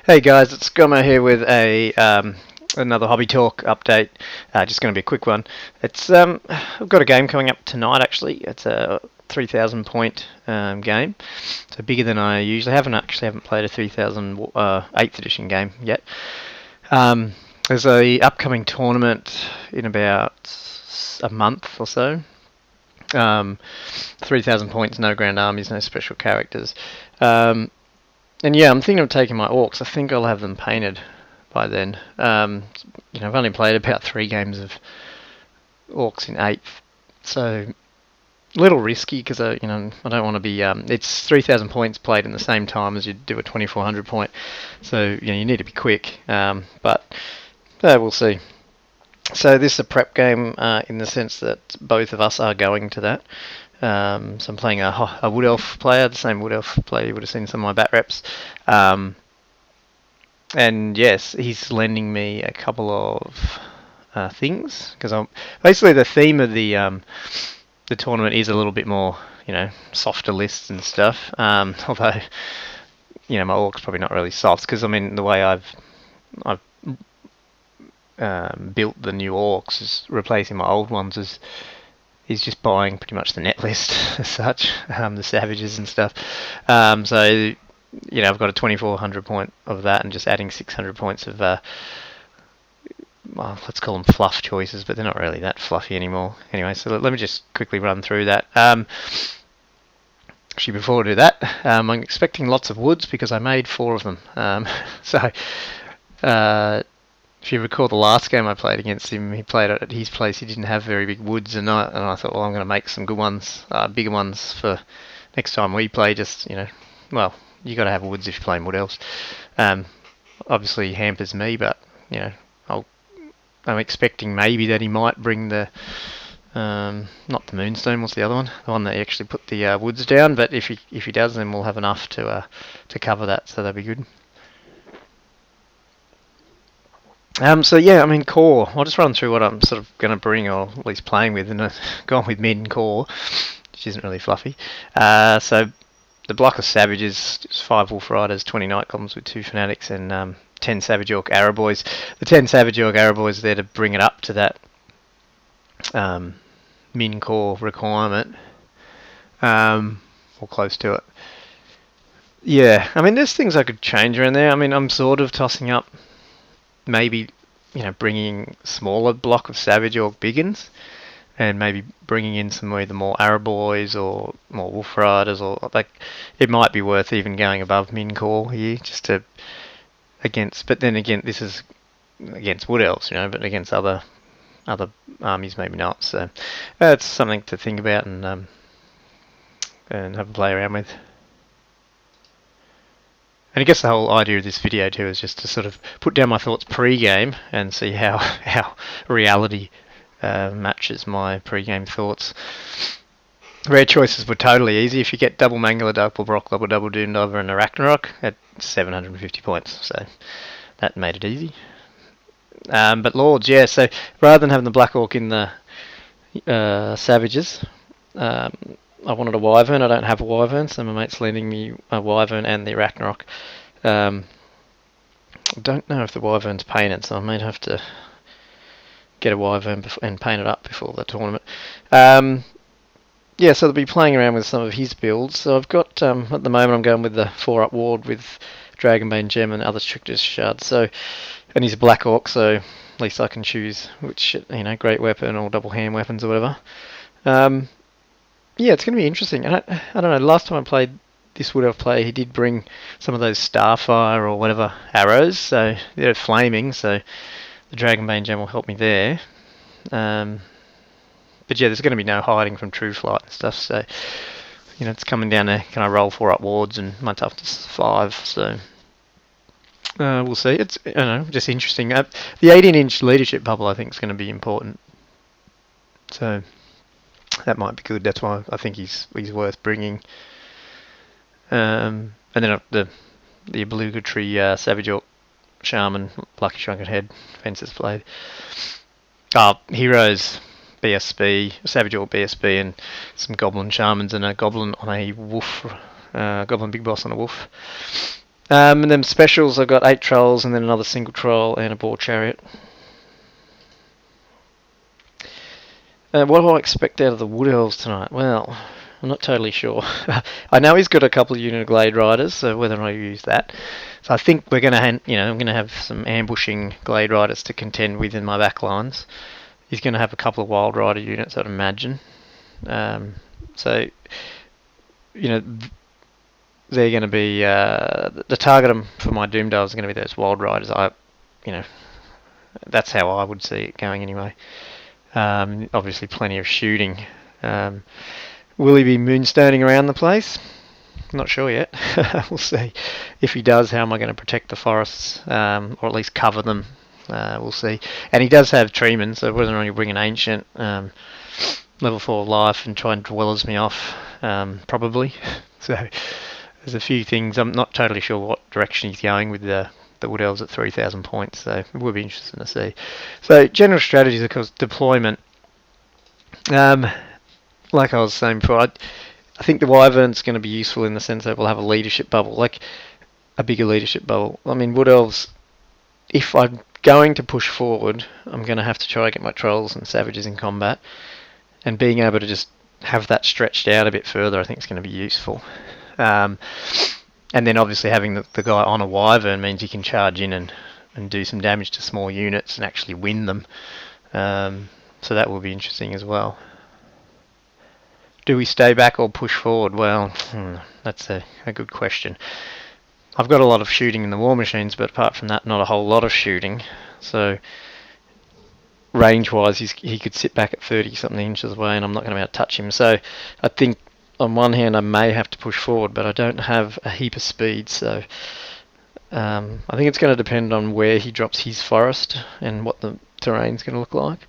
Hey guys, it's Gomo here with a another HobbyTalk update. Just going to be a quick one. It's I've got a game coming up tonight. Actually, it's a 3,000 point game, so bigger than I usually have. And actually haven't played a 3,000 8th edition game yet. There's a upcoming tournament in about a month or so. 3,000 points, no grand armies, no special characters. And yeah, I'm thinking of taking my orcs. I think I'll have them painted by then. I've only played about 3 games of orcs in 8th, so a little risky because I don't want to be. It's 3,000 points played in the same time as you do a 2,400 point, so you need to be quick. But we'll see. So this is a prep game in the sense that both of us are going to that. So I'm playing a Wood Elf player, the same Wood Elf player you would have seen some of my bat reps. And yes, he's lending me a couple of things because basically the theme of the tournament is a little bit more, softer lists and stuff. Although, my orc's probably not really soft because the way I've built the new orcs is replacing my old ones is just buying pretty much the net list as such, the savages and stuff. So I've got a 2,400 point of that and just adding 600 points of let's call them fluff choices, but they're not really that fluffy anymore. Anyway, so let me just quickly run through that. Actually, before I do that, I'm expecting lots of woods because I made 4 of them. If you recall the last game I played against him, he played at his place. He didn't have very big woods, and I thought, well, I'm going to make some good ones, bigger ones for next time we play. Just well, you got to have woods if you're playing Wood Elves. Obviously hampers me, but I'm expecting maybe that he might bring the not the Moonstone. What's the other one? The one that he actually put the woods down. But if he does, then we'll have enough to cover that, so that'll be good. Core. I'll just run through what I'm sort of going to bring, or at least playing with, and gone with mid and core, which isn't really fluffy. So the block of savages is 5 Wolf Riders, 20 Night Goblins with 2 Fanatics, and 10 Savage Orc Arrowboys. The 10 Savage Orc Arrowboys are there to bring it up to that min core requirement, or close to it. Yeah, there's things I could change around there. I'm sort of tossing up maybe bringing smaller block of Savage Orc Biggins, and maybe bringing in some either more Arrowboys or more Wolf Riders, or it might be worth even going above min core here just to against. But then again, this is against Wood Elves, but against other armies maybe not. So it's something to think about and have a play around with. And I guess the whole idea of this video too is just to sort of put down my thoughts pre-game and see how reality matches my pre-game thoughts. Rare choices were totally easy. If you get double Mangler, double Brock, double Doomdiver, and a Ragnarok at 750 points, so that made it easy. But Lords, yeah. So rather than having the Black Orc in the Savages, I wanted a Wyvern. I don't have a Wyvern, so my mate's lending me a Wyvern and the Ragnarok. I don't know if the Wyvern's painted, so I might have to get a Wyvern and paint it up before the tournament. So they'll be playing around with some of his builds. So I've got, at the moment, I'm going with the 4-up ward with Dragonbane Gem and other Strictest Shards. So, and he's a Black Orc, so at least I can choose which, great weapon or double hand weapons or whatever. Yeah, it's going to be interesting. And I don't know, last time I played this Wood Elf player, he did bring some of those Starfire or whatever arrows, so they're flaming, so the Dragonbane Gem will help me there. But yeah, there's going to be no hiding from True Flight and stuff, so it's coming down to can I roll 4-up wards, and my toughness is 5, so we'll see. It's just interesting. The 18-inch leadership bubble I think is going to be important, so that might be good. That's why I think he's worth bringing. And then the obligatory Savage Orc Shaman, Lucky Shrunken Head, Fences played. Heroes, BSB, Savage Orc BSB, and some Goblin Shamans and a Goblin on a Wolf, Goblin Big Boss on a Wolf. And then specials, I've got 8 trolls and then another single troll and a boar chariot. What do I expect out of the Wood Elves tonight? Well, I'm not totally sure. I know he's got a couple of unit of Glade Riders, so whether or not I use that. So I think we're going to, I'm going to have some ambushing Glade Riders to contend with in my back lines. He's going to have a couple of Wild Rider units, I'd imagine. So, they're going to be the target for my Doomdale is going to be those Wild Riders. That's how I would see it going anyway. Obviously, plenty of shooting. Will he be moonstoning around the place? Not sure yet. We'll see. If he does, how am I going to protect the forests, or at least cover them? We'll see. And he does have treemen, so whether or not you bring an ancient level 4 life and try and dwellers me off, probably. So there's a few things. I'm not totally sure what direction he's going with the Wood Elves at 3,000 points, so it would be interesting to see. So general strategies, of course, deployment. Like I was saying before, I think the Wyvern's going to be useful in the sense that we'll have a leadership bubble, like a bigger leadership bubble. I mean, Wood Elves, if I'm going to push forward, I'm going to have to try and get my trolls and savages in combat, and being able to just have that stretched out a bit further, I think is going to be useful. And then obviously having the guy on a Wyvern means he can charge in and do some damage to small units and actually win them. So that will be interesting as well. Do we stay back or push forward? Well, that's a good question. I've got a lot of shooting in the war machines, but apart from that, not a whole lot of shooting. So range-wise, he could sit back at 30-something inches away, and I'm not going to be able to touch him. So I think on one hand, I may have to push forward, but I don't have a heap of speed, so I think it's going to depend on where he drops his forest and what the terrain's going to look like.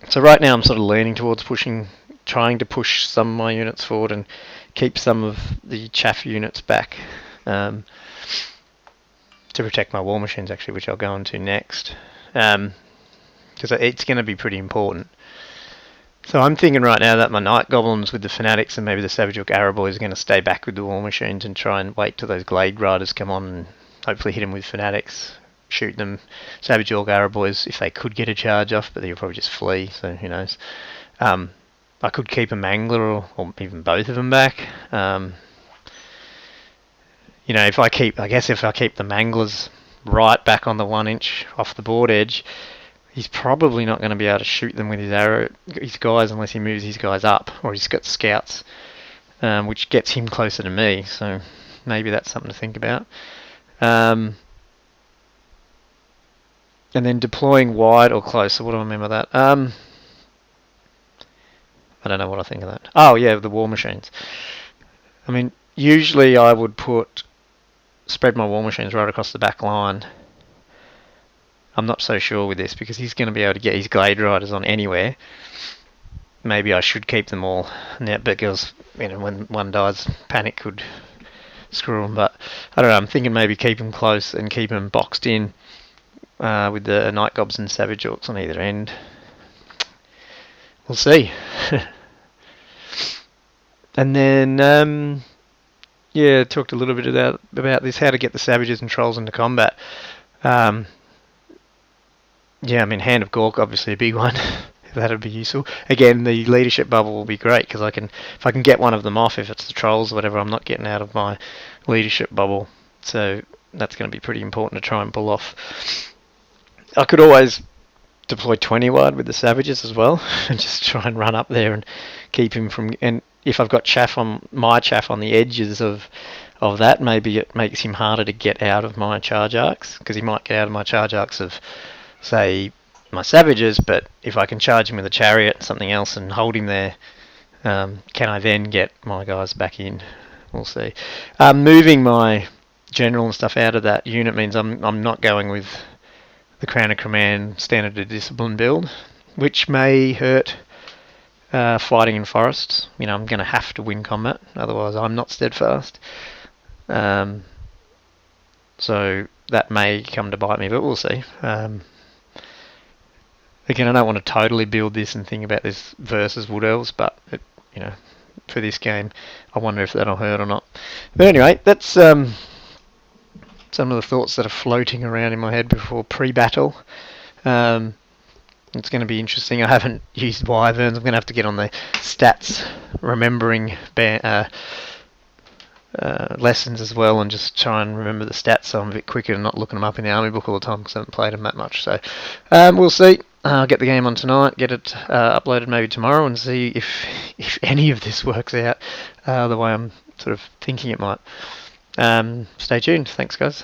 So right now I'm sort of leaning towards trying to push some of my units forward and keep some of the chaff units back, to protect my war machines, actually, which I'll go into next, because it's going to be pretty important. So I'm thinking right now that my Night Goblins with the Fanatics and maybe the Savage Orc Arrow Boys are going to stay back with the war machines and try and wait till those Glade Riders come on and hopefully hit them with Fanatics, shoot them. Savage Orc Arrow Boys, if they could get a charge off, but they'll probably just flee, so who knows. I could keep a Mangler or even both of them back. If I keep the Manglers right back on the 1 inch off the board edge, he's probably not going to be able to shoot them with his guys unless he moves his guys up, or he's got scouts, which gets him closer to me, so maybe that's something to think about. And then deploying wide or close, so what do I remember that? I don't know what I think of that. Oh yeah, the war machines. I mean, usually I would spread my war machines right across the back line. I'm not so sure with this because he's going to be able to get his Glade Riders on anywhere. Maybe I should keep them all now because when one dies, panic could screw them. But I don't know. I'm thinking maybe keep them close and keep them boxed in with the Night Gobs and Savage Orcs on either end. We'll see. And then talked a little bit about this, how to get the Savages and Trolls into combat. Hand of Gork, obviously a big one. That'd be useful. Again, the leadership bubble will be great because if I can get one of them off, if it's the Trolls or whatever, I'm not getting out of my leadership bubble. So that's going to be pretty important to try and pull off. I could always deploy 20 wide with the Savages as well and just try and run up there and keep him from. And if I've got chaff on the edges of that, maybe it makes him harder to get out of my charge arcs because he might get out of my charge arcs of, say, my Savages, but if I can charge him with a chariot, something else, and hold him there, can I then get my guys back in? We'll see. Moving my general and stuff out of that unit means I'm not going with the Crown of Command Standard of Discipline build, which may hurt fighting in forests. I'm going to have to win combat, otherwise I'm not steadfast. So that may come to bite me, but we'll see. Again, I don't want to totally build this and think about this versus Wood Elves, but for this game. I wonder if that'll hurt or not. But anyway, that's some of the thoughts that are floating around in my head before pre-battle. It's going to be interesting. I haven't used Wyverns. I'm going to have to get on the stats, remembering lessons as well, and just try and remember the stats so I'm a bit quicker and not looking them up in the army book all the time because I haven't played them that much. So we'll see. I'll get the game on tonight, get it uploaded maybe tomorrow, and see if any of this works out the way I'm sort of thinking it might. Stay tuned. Thanks, guys.